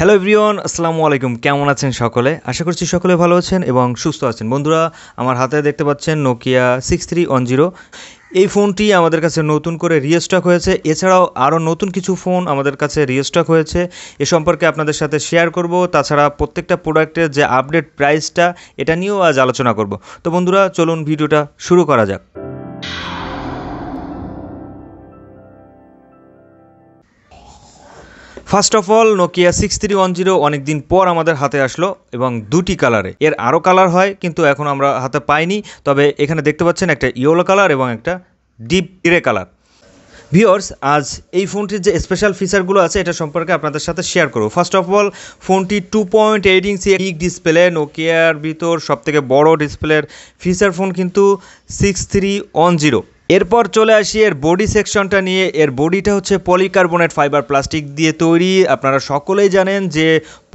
Hello everyone, আসসালামু আলাইকুম। কেমন আছেন সকলে? আশা করছি সকলে ভালো আছেন এবং সুস্থ আছেন। বন্ধুরা, আমার হাতে দেখতে পাচ্ছেন নোকিয়া 6310। এই ফোনটি আমাদের কাছে নতুন করে রিস্টক হয়েছে। এছাড়াও আরও নতুন কিছু ফোন আমাদের কাছে রিস্টক হয়েছে, এ সম্পর্কে আপনাদের সাথে শেয়ার করব। তাছাড়া প্রত্যেকটা প্রোডাক্টের যে আপডেট প্রাইসটা, এটা নিয়েও আজ আলোচনা করব। তো বন্ধুরা, চলুন ভিডিওটা শুরু করা যাক। ফার্স্ট অফ অল, নোকিয়া 6310 অনেক দিন পর আমাদের হাতে আসলো এবং দুটি কালারে। এর আরও কালার হয়, কিন্তু এখন আমরা হাতে পাইনি। তবে এখানে দেখতে পাচ্ছেন একটা ইয়েলো কালার এবং একটা ডিপ গ্রে কালার। ভিউয়ার্স, আজ এই ফোনটির যে স্পেশাল ফিচারগুলো আছে এটা সম্পর্কে আপনাদের সাথে শেয়ার করব। ফার্স্ট অফ অল, ফোনটি 2.8 ইঞ্চি বিগ ডিসপ্লে, নোকিয়ার ভিতর সবথেকে বড় ডিসপ্লের ফিচার ফোন কিন্তু 6310। এরপর চলে আসি এর বডি সেকশনটা নিয়ে। এর বডিটা হচ্ছে পলিকার্বনেট ফাইবার প্লাস্টিক দিয়ে তৈরি। আপনারা সকলেই জানেন যে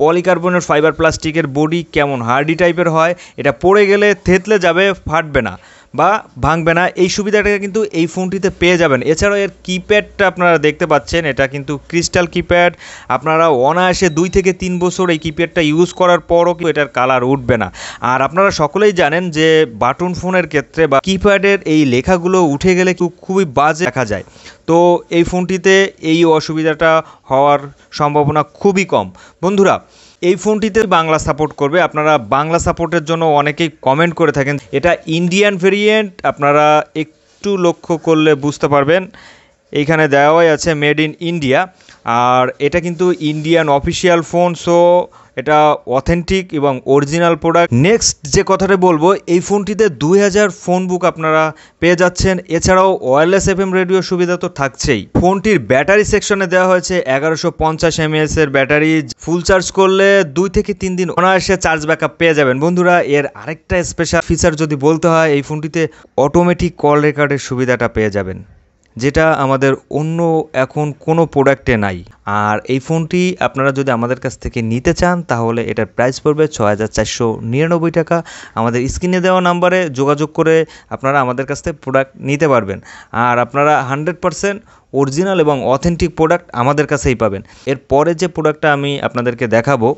পলিকার্বনেট ফাইবার প্লাস্টিকের বডি কেমন হার্ডি টাইপের হয়। এটা পড়ে গেলে থেতলে যাবে, ফাটবে না বা ভাঙবে না। এই সুবিধাটা কিন্তু এই ফোনটিতে পেয়ে যাবেন। এছাড়াও এর কিপ্যাডটা আপনারা দেখতে পাচ্ছেন, এটা কিন্তু ক্রিস্টাল কিপ্যাড। আপনারা অনায়াসে 2 থেকে 3 বছর এই কিপ্যাডটা ইউজ করার পরও কিন্তু এটার কালার উঠবে না। আর আপনারা সকলেই জানেন যে বাটন ফোনের ক্ষেত্রে বা কিপ্যাডের এই লেখাগুলো উঠে গেলে খুবই বাজে দেখা যায়। তো এই ফোনটিতে এই অসুবিধাটা হওয়ার সম্ভাবনা খুবই কম। বন্ধুরা, এই ফোনটিতে বাংলা সাপোর্ট করবে। আপনারা বাংলা সাপোর্টের জন্য অনেকেই কমেন্ট করে থাকেন। এটা ইন্ডিয়ান ভেরিয়েন্ট, আপনারা একটু লক্ষ্য করলে বুঝতে পারবেন। এইখানে দেওয়াই আছে মেড ইন ইন্ডিয়া, আর এটা কিন্তু ইন্ডিয়ান অফিসিয়াল ফোন। সো এটা অথেন্টিক এবং অরিজিনাল প্রোডাক্ট। নেক্সট যে কথাটা বলবো, এই ফোনটিতে 2000 ফোন বুক আপনারা পেয়ে যাচ্ছেন। এছাড়াও ওয়্যারলেস এফএম রেডিও সুবিধা তো থাকছেই। ফোনটির ব্যাটারি সেকশনে দেওয়া হয়েছে 1150 mAh এর ব্যাটারি। ফুল চার্জ করলে 2 থেকে 3 দিন অনায়াসে চার্জ ব্যাকআপ পেয়ে যাবেন। বন্ধুরা, এর আরেকটা স্পেশাল ফিচার যদি বলতে হয়, এই ফোনটিতে অটোমেটিক কল রেকর্ডের সুবিধাটা পেয়ে যাবেন, যেটা আমাদের অন্য এখন কোনো প্রোডাক্টে নাই। আর এই ফোনটি আপনারা যদি আমাদের কাছ থেকে নিতে চান, তাহলে এটার প্রাইস পড়বে 6499 টাকা। আমাদের স্ক্রিনে দেওয়া নাম্বারে যোগাযোগ করে আপনারা আমাদের কাছ থেকে প্রোডাক্ট নিতে পারবেন। আর আপনারা 100% অরিজিনাল এবং অথেন্টিক প্রোডাক্ট আমাদের কাছেই পাবেন। এরপরে যে প্রোডাক্টটা আমি আপনাদেরকে দেখাবো,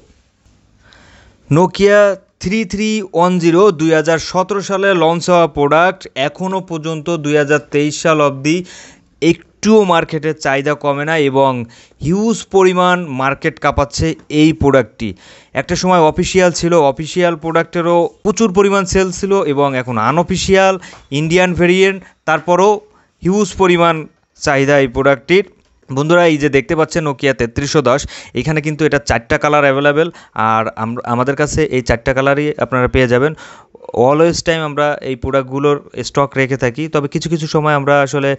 নোকিয়া 3310 2017 সালে লঞ্চ হওয়া প্রোডাক্ট। এখনও পর্যন্ত 2023 সাল অবধি একটুও মার্কেটের চাহিদা কমে না এবং হিউজ পরিমাণ মার্কেট কাঁপাচ্ছে এই প্রোডাক্টটি। একটা সময় অফিসিয়াল ছিল, অফিসিয়াল প্রোডাক্টেরও প্রচুর পরিমাণ সেল ছিল এবং এখন আনঅফিসিয়াল ইন্ডিয়ান ভেরিয়েন্ট, তারপরও হিউজ পরিমাণ চাহিদা এই প্রোডাক্টটির। বন্ধুরা, এই যে দেখতে পাচ্ছেন নোকিয়া 3310, এখানে কিন্তু এটা 4টা কালার অ্যাভেলেবেল। আর আমাদের কাছে এই 4টা কালারই আপনারা পেয়ে যাবেন। অলওয়েজ টাইম আমরা এই প্রোডাক্টগুলোর স্টক রেখে থাকি। তবে কিছু কিছু সময় আমরা আসলে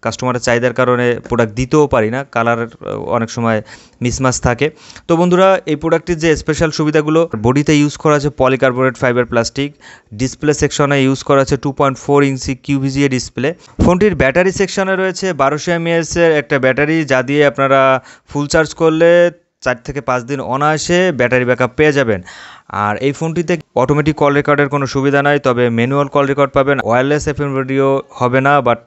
কাস্টমারের চাহিদার কারণে প্রোডাক্ট দিতেও পারি না, কালার অনেক সময় মিসম্যাচ থাকে। তো বন্ধুরা, এই প্রোডাক্টটির যে স্পেশাল সুবিধাগুলো, বডিতে ইউজ করা আছে পলিকার্বনেট ফাইবার প্লাস্টিক, ডিসপ্লে সেকশনে ইউজ করা আছে 2.4 ইঞ্চি কিউভিজিএ ডিসপ্লে। ফোনটির ব্যাটারি সেকশনে রয়েছে 1200 mAh এর একটা ব্যাটারি, যা দিয়ে আপনারা ফুল চার্জ করলে 4 থেকে 5 দিন অনায়াসে ব্যাটারি ব্যাকআপ পেয়ে যাবেন। আর এই ফোনটিতে অটোমেটিক কল রেকর্ডের কোনো সুবিধা নাই, তবে ম্যানুয়াল কল রেকর্ড পাবেন। ওয়্যারলেস এফএম রেডিও হবে না, বাট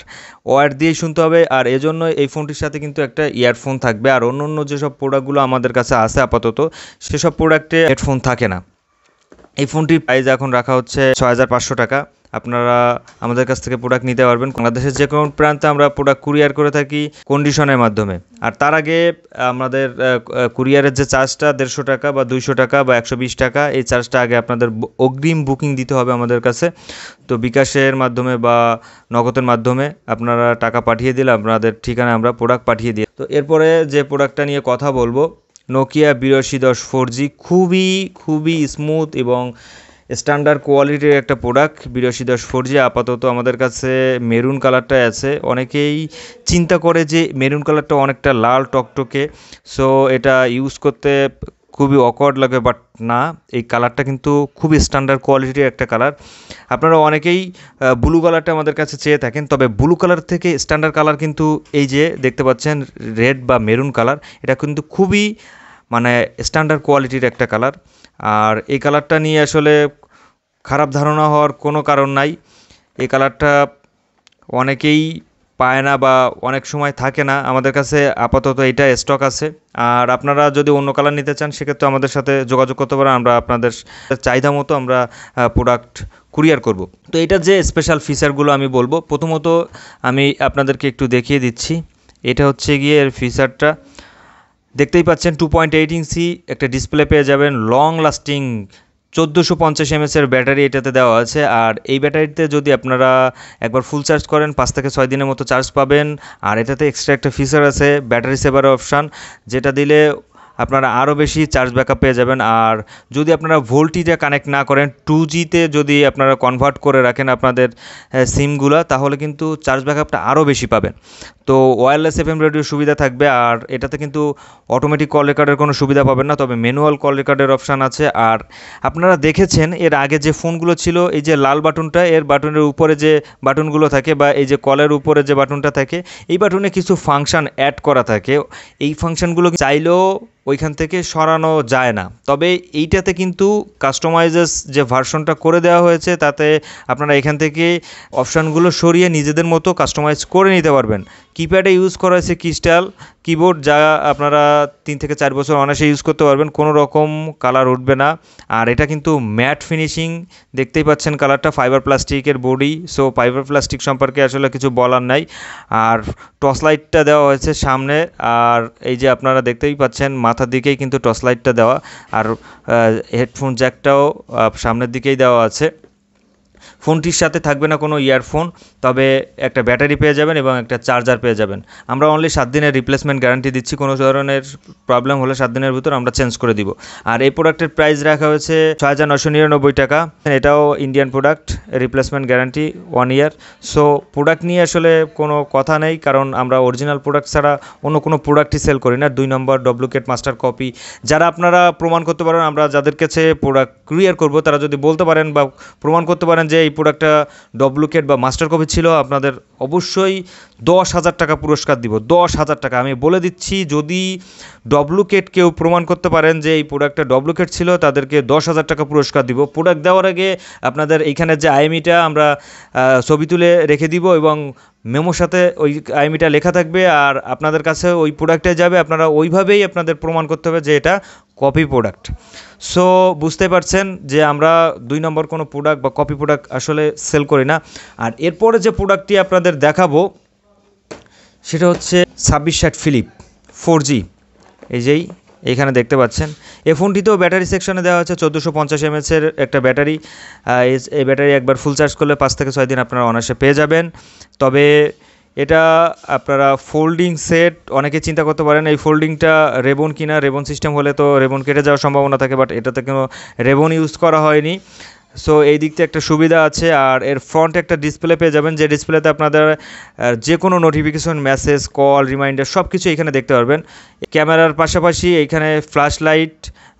ওয়্যার দিয়েই শুনতে হবে। আর এজন্য এই ফোনটির সাথে কিন্তু একটা ইয়ারফোন থাকবে। আর অন্য যেসব প্রোডাক্টগুলো আমাদের কাছে আছে আপাতত, সেসব প্রোডাক্টে হেডফোন থাকে না। এই ফোনটির প্রাইস এখন রাখা হচ্ছে 6500 টাকা। আপনারা আমাদের কাছ থেকে প্রোডাক্ট নিতে পারবেন। বাংলাদেশের যে কোনো প্রান্তে আমরা প্রোডাক্ট কুরিয়ার করে থাকি কন্ডিশনের মাধ্যমে। আর তার আগে আমাদের কুরিয়ারের যে চার্জটা 150 টাকা বা 200 টাকা বা 120 টাকা, এই চার্জটা আগে আপনাদের অগ্রিম বুকিং দিতে হবে আমাদের কাছে। তো বিকাশের মাধ্যমে বা নগদের মাধ্যমে আপনারা টাকা পাঠিয়ে দিলে আপনাদের ঠিকানায় আমরা প্রোডাক্ট পাঠিয়ে দিই। তো এরপরে যে প্রোডাক্টটা নিয়ে কথা বলবো, নোকিয়া 8210 4G, খুবই স্মুথ এবং স্ট্যান্ডার্ড কোয়ালিটির একটা প্রোডাক্ট। 8210 4G আপাতত আমাদের কাছে মেরুন কালারটাই আছে। অনেকেই চিন্তা করে যে মেরুন কালারটা অনেকটা লাল টকটকে, সো এটা ইউজ করতে খুবই অকওয়ার্ড লাগে, বাট না, এই কালারটা কিন্তু খুবই স্ট্যান্ডার্ড কোয়ালিটির একটা কালার। আপনারা অনেকেই ব্লু কালারটা আমাদের কাছে চেয়ে থাকেন, তবে ব্লু কালার থেকে স্ট্যান্ডার্ড কালার কিন্তু এই যে দেখতে পাচ্ছেন রেড বা মেরুন কালার, এটা কিন্তু খুবই মানে স্ট্যান্ডার্ড কোয়ালিটির একটা কালার। আর এই কালারটা নিয়ে আসলে খারাপ ধারণা হওয়ার কোনো কারণ নাই। এই কালারটা অনেকেই পায় না বা অনেক সময় থাকে না। আমাদের কাছে আপাতত এটা স্টক আছে। আর আপনারা যদি অন্য কালার নিতে চান সেক্ষেত্রে আমাদের সাথে যোগাযোগ করতে পারেন, আমরা আপনাদের চাহিদা মতো আমরা প্রোডাক্ট কুরিয়ার করব। তো এটার যে স্পেশাল ফিচারগুলো আমি বলবো, প্রথমত আমি আপনাদেরকে একটু দেখিয়ে দিচ্ছি। এটা হচ্ছে গিয়ে এর ফিচারটা, দেখতেই পাচ্ছেন 2.8 ইঞ্চি একটা ডিসপ্লে পেয়ে যাবেন, লং লাস্টিং 1450 mAh ব্যাটারি এটাতে দেওয়া আছে। আর এই ব্যাটারিতে যদি আপনারা একবার ফুল চার্জ করেন 5 থেকে 6 দিনের মতো চার্জ পাবেন। আর এটাতে এক্সট্রা একটা ফিচার আছে ব্যাটারি সেভার অপশান, যেটা দিলে আপনারা আরও বেশি চার্জ ব্যাকআপ পেয়ে যাবেন। আর যদি আপনারা ভোল্টিতে কানেক্ট না করেন, 2Gতে যদি আপনারা কনভার্ট করে রাখেন আপনাদের সিমগুলো, তাহলে কিন্তু চার্জ ব্যাকআপটা আরও বেশি পাবেন। তো ওয়্যারলেস FM রেডিওর সুবিধা থাকবে। আর এটাতে কিন্তু অটোমেটিক কল রেকর্ডের কোনো সুবিধা পাবেন না, তবে ম্যানুয়াল কল রেকর্ডের অপশান আছে। আর আপনারা দেখেছেন এর আগে যে ফোনগুলো ছিল, এই যে লাল বাটনটা, এর বাটনের উপরে যে বাটনগুলো থাকে বা এই যে কলের উপরে যে বাটনটা থাকে, এই বাটনে কিছু ফাংশন অ্যাড করা থাকে। এই ফাংশনগুলো চাইলেও ওইখান থেকে সরানো যায় না। তবে এইটাতে কিন্তু কাস্টমাইজেস যে ভার্সনটা করে দেওয়া হয়েছে, তাতে আপনারা এখান থেকে অপশানগুলো সরিয়ে নিজেদের মতো কাস্টমাইজ করে নিতে পারবেন। কিপ্যাডে ইউজ করা হয়েছে ক্রিস্টাল কিবোর্ড, যা আপনারা 3 থেকে 4 বছর অনায়াসে ইউজ করতে পারবেন, কোনো রকম কালার উঠবে না। আর এটা কিন্তু ম্যাট ফিনিশিং, দেখতেই পাচ্ছেন কালারটা, ফাইবার প্লাস্টিকের বডি। সো ফাইবার প্লাস্টিক সম্পর্কে আসলে কিছু বলার নাই। আর টর্চ লাইটটা দেওয়া হয়েছে সামনে, আর এই যে আপনারা দেখতেই পাচ্ছেন মাথার দিকেই কিন্তু টর্চ লাইটটা দেওয়া। আর হেডফোন জ্যাকটাও সামনের দিকেই দেওয়া আছে। ফোনটির সাথে থাকবে না কোনো ইয়ারফোন, তবে একটা ব্যাটারি পেয়ে যাবেন এবং একটা চার্জার পেয়ে যাবেন। আমরা অনলি 7 দিনের রিপ্লেসমেন্ট গ্যারান্টি দিচ্ছি, কোনো ধরনের প্রবলেম হলে 7 দিনের ভিতর আমরা চেঞ্জ করে দিব। আর এই প্রোডাক্টের প্রাইস রাখা হয়েছে 6,999 টাকা। এটাও ইন্ডিয়ান প্রোডাক্ট, রিপ্লেসমেন্ট গ্যারান্টি 1 ইয়ার। সো প্রোডাক্ট নিয়ে আসলে কোনো কথা নেই, কারণ আমরা অরিজিনাল প্রোডাক্ট ছাড়া অন্য কোনো প্রোডাক্টই সেল করি না। 2 নম্বর ডুপ্লিকেট মাস্টার কপি, যারা আপনারা প্রমাণ করতে পারেন, আমরা যাদের কাছে প্রোডাক্ট কুরিয়ার করব তারা যদি বলতে পারেন বা প্রমাণ করতে পারেন যে এই প্রোডাক্টটা ডুপ্লিকেট বা মাস্টার কপি ছিল, আপনাদের অবশ্যই 10,000 টাকা পুরস্কার দিব। 10,000 টাকা আমি বলে দিচ্ছি। যদি ডুপ্লিকেট কেউ প্রমাণ করতে পারেন যে এই প্রোডাক্টটা ডুপ্লিকেট ছিল, তাদেরকে 10,000 টাকা পুরস্কার দিব। প্রোডাক্ট দেওয়ার আগে আপনাদের এইখানে যে আইএমইটা আমরা ছবি তুলে রেখে দিব এবং মেমোর সাথে ওই আইএমইটা লেখা থাকবে, আর আপনাদের কাছে ওই প্রোডাক্টে যাবে। আপনারা ওইভাবেই আপনাদের প্রমাণ করতে হবে যে এটা কপি প্রোডাক্ট। সো বুঝতে পারছেন যে আমরা 2 নম্বর কোনো প্রোডাক্ট বা কপি প্রোডাক্ট আসলে সেল করি না। আর এরপরে যে প্রোডাক্টটি আপনাদের দেখাবো সেটা হচ্ছে 2660 ফিলিপ 4G। এই যেই এইখানে দেখতে পাচ্ছেন, এই ফোনটিতেও ব্যাটারি সেকশনে দেওয়া হচ্ছে 1450 mAh একটা ব্যাটারি। এই ব্যাটারি একবার ফুল চার্জ করলে 5 থেকে 6 দিন আপনারা অনায়াসে পেয়ে যাবেন। তবে এটা আপনারা ফোল্ডিং সেট, অনেকে চিন্তা করতে পারেন এই ফোল্ডিংটা রেবন কিনা, রেবন সিস্টেম হলে তো রেবন কেটে যাওয়ার সম্ভাবনা থাকে, বাট এটাতে কোনো রেবন ইউজ করা হয়নি। সো এই দিক থেকে একটা সুবিধা আছে। আর এর ফ্রন্টে একটা ডিসপ্লে পেয়ে যাবেন, যে ডিসপ্লেতে আপনাদের যে কোনো নোটিফিকেশন, মেসেজ, কল, রিমাইন্ডার সব কিছু এখানে দেখতে পারবেন। ক্যামেরার পাশাপাশি এইখানে ফ্ল্যাশ লাইট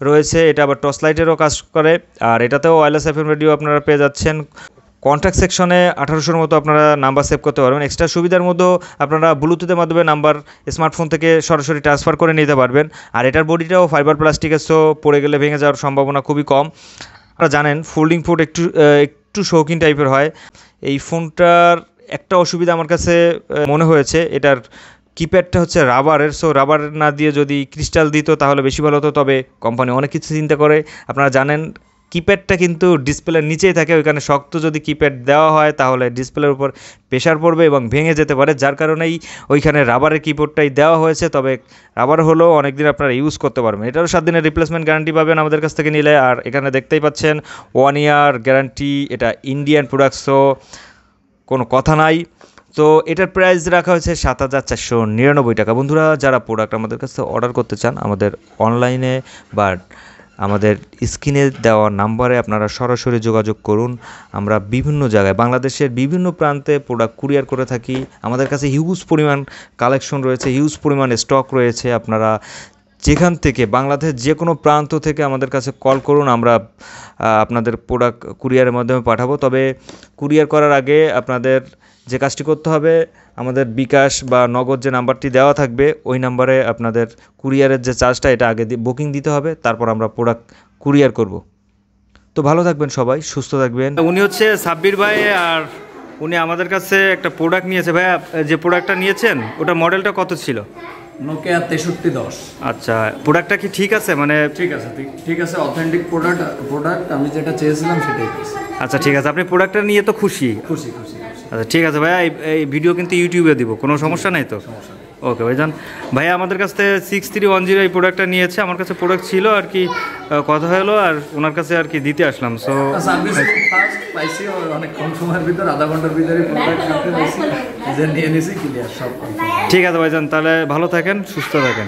রয়েছে, এটা আবার টর্চ লাইটেরও কাজ করে। আর এটাতেও ওয়্যারলেস FM রেডিও আপনারা পেয়ে যাচ্ছেন। কন্ট্যাক্ট সেকশনে 1800-র মতো আপনারা নাম্বার সেভ করতে পারবেন। এক্সট্রা সুবিধার মধ্যেও আপনারা ব্লুটুথের মাধ্যমে নাম্বার স্মার্টফোন থেকে সরাসরি ট্রান্সফার করে নিতে পারবেন। আর এটার বডিটাও ফাইবার প্লাস্টিকের, সো পড়ে গেলে ভেঙে যাওয়ার সম্ভাবনা খুবই কম। আপনারা জানেন ফোল্ডিং ফোন একটু শৌখিন টাইপের হয়। এই ফোনটার একটা অসুবিধা আমার কাছে মনে হয়েছে, এটার কিপ্যাডটা হচ্ছে রাবারের। সো রাবার না দিয়ে যদি ক্রিস্টাল দিত তাহলে বেশি ভালো হতো, তবে কোম্পানি অনেক কিছু চিন্তা করে। আপনারা জানেন কিপ্যাডটা কিন্তু ডিসপ্লের নিচেই থাকে, ওইখানে শক্ত যদি কিপ্যাড দেওয়া হয় তাহলে ডিসপ্লের উপর প্রেশার পড়বে এবং ভেঙে যেতে পারে, যার কারণেই ওইখানে রাবারের কিবোর্ডটাই দেওয়া হয়েছে। তবে রাবার হলেও অনেকদিন আপনারা ইউজ করতে পারবেন। এটারও 7 দিনের রিপ্লেসমেন্ট গ্যারান্টি পাবেন আমাদের কাছ থেকে নিলে। আর এখানে দেখতেই পাচ্ছেন 1 ইয়ার গ্যারান্টি, এটা ইন্ডিয়ান প্রোডাক্ট, সো কোনো কথা নাই। তো এটার প্রাইস রাখা হয়েছে 7,499 টাকা। বন্ধুরা, যারা প্রোডাক্ট আমাদের কাছে অর্ডার করতে চান, আমাদের অনলাইনে বা আমাদের স্ক্রিনে দেওয়া নাম্বারে আপনারা সরাসরি যোগাযোগ করুন। আমরা বিভিন্ন জায়গায় বাংলাদেশের বিভিন্ন প্রান্তে প্রোডাক্ট কুরিয়ার করে থাকি। আমাদের কাছে হিউজ পরিমাণ কালেকশন রয়েছে, হিউজ পরিমাণ স্টক রয়েছে। আপনারা যেখান থেকে, বাংলাদেশের যে কোনো প্রান্ত থেকে আমাদের কাছে কল করুন, আমরা আপনাদের প্রোডাক্ট কুরিয়ারের মাধ্যমে পাঠাবো। তবে কুরিয়ার করার আগে আপনাদের যে কাজটি করতে হবে, আমাদের বিকাশ বা নগদ যে নাম্বারটি দেওয়া থাকবে ওই নাম্বারে আপনাদের কুরিয়ারের যে চার্জটা এটা আগে বুকিং দিতে হবে, তারপর আমরা প্রোডাক্ট কুরিয়ার করব। তো ভালো থাকবেন সবাই, সুস্থ থাকবেন। উনি হচ্ছে সাব্বির ভাই, আর উনি আমাদের কাছে একটা প্রোডাক্ট নিয়েছে। ভাইয়া যে প্রোডাক্টটা নিয়েছেন ওটা মডেলটা কত ছিল? নোকিয়া 6310। আচ্ছা, প্রোডাক্টটা কি ঠিক আছে? মানে ঠিক আছে, ঠিক আছে, অথেন্টিক প্রোডাক্ট আমি যেটা চেয়েছিলাম সেটাই পেয়েছি। আচ্ছা ঠিক আছে, আপনি প্রোডাক্টটা নিয়ে তো খুশি? খুশি খুশি। আচ্ছা ঠিক আছে ভাইয়া, এই ভিডিও কিন্তু ইউটিউবে দিব, কোনো সমস্যা নেই তো? ওকে ভাইজান। ভাইয়া আমাদের কাছ থেকে 6310 এই প্রোডাক্টটা নিয়েছে। আমার কাছে প্রোডাক্ট ছিল আর কি, কথা হলো আর ওনার কাছে আর কি দিতে আসলাম। সো পাইছি অনেক কম সময়ের ভিতর, আধা ঘন্টার ভিতরে প্রোডাক্ট হাতে পাইছি, যে নিয়ে নিয়েছি, ক্লিয়ার সব। ঠিক আছে ভাইজান, তাহলে ভালো থাকেন, সুস্থ থাকেন।